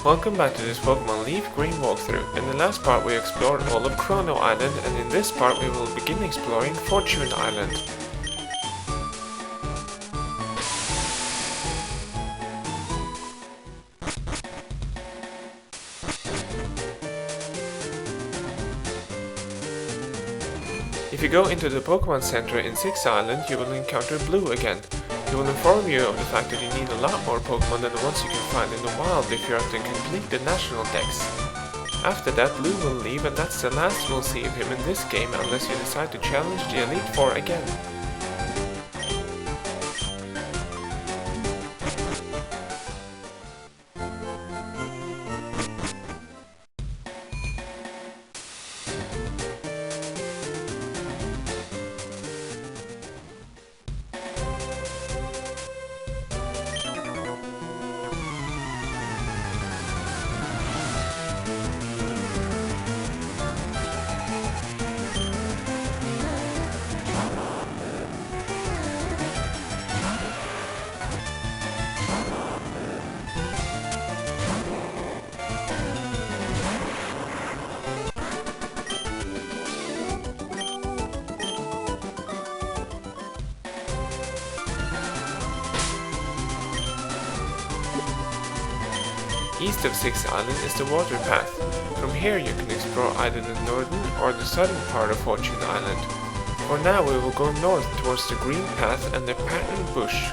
Welcome back to this Pokémon LeafGreen walkthrough. In the last part we explored all of Chrono Island, and in this part we will begin exploring Fortune Island. If you go into the Pokémon Center in 6 Island, you will encounter Blue again. He will inform you of the fact that you need a lot more Pokémon than the ones you can find in the wild if you have to complete the national dex. After that, Blue will leave, and that's the last we'll see of him in this game unless you decide to challenge the Elite Four again. East of 6 Island is the water path. From here you can explore either the northern or the southern part of Fortune Island. For now we will go north towards the green path and the patterned bush.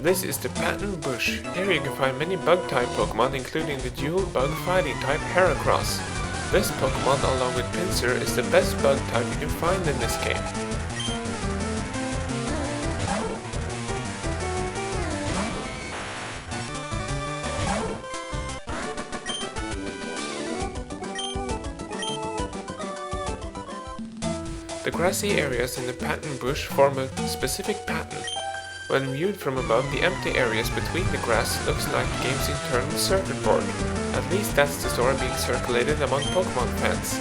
This is the Pattern Bush. Here you can find many bug-type Pokémon, including the dual bug fighting type Heracross. This Pokémon, along with Pinsir, is the best bug type you can find in this game. The grassy areas in the Pattern Bush form a specific pattern. When viewed from above, the empty areas between the grass looks like the game's internal circuit board. At least that's the story being circulated among Pokémon fans.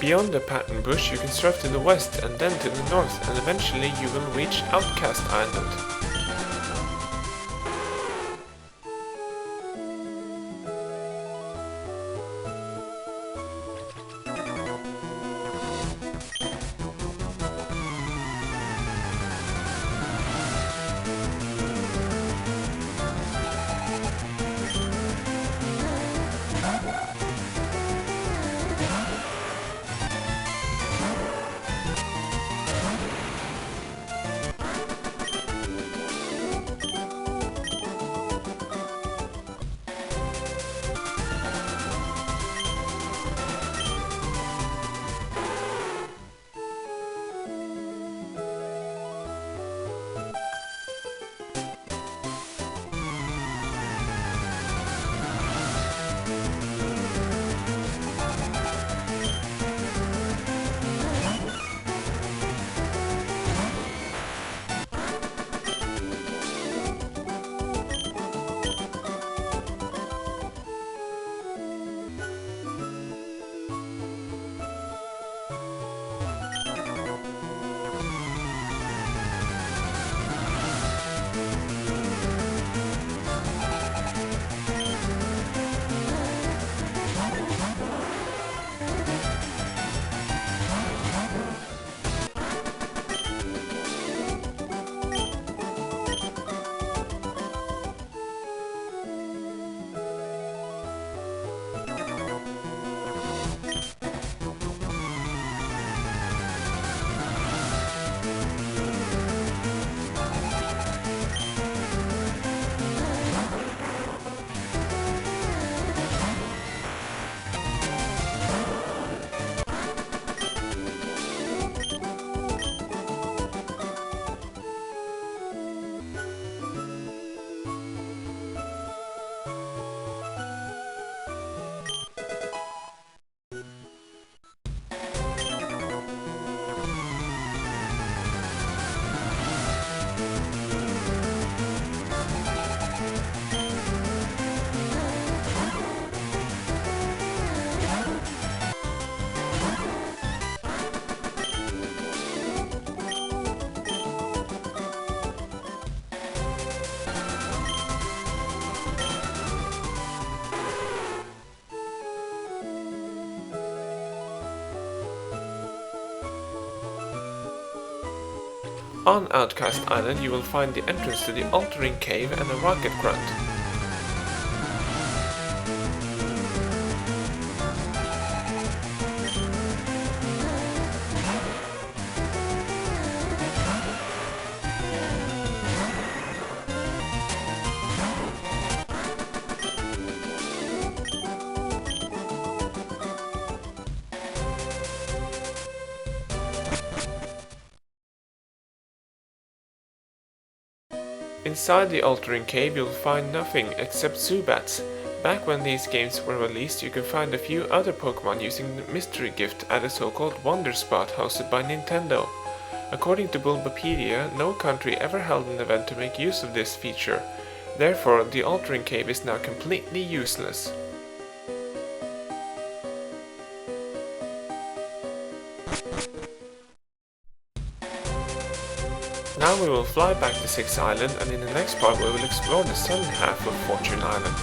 Beyond the pattern bush you can surf to the west and then to the north, and eventually you will reach Outcast Island. On Outcast Island you will find the entrance to the Altering Cave and a rocket grunt. Inside the Altering Cave you'll find nothing except Zubats. Back when these games were released you could find a few other Pokémon using the mystery gift at a so-called Wonder Spot hosted by Nintendo. According to Bulbapedia, no country ever held an event to make use of this feature. Therefore, the Altering Cave is now completely useless. Now we will fly back to 6th Island, and in the next part we will explore the southern half of Fortune Island.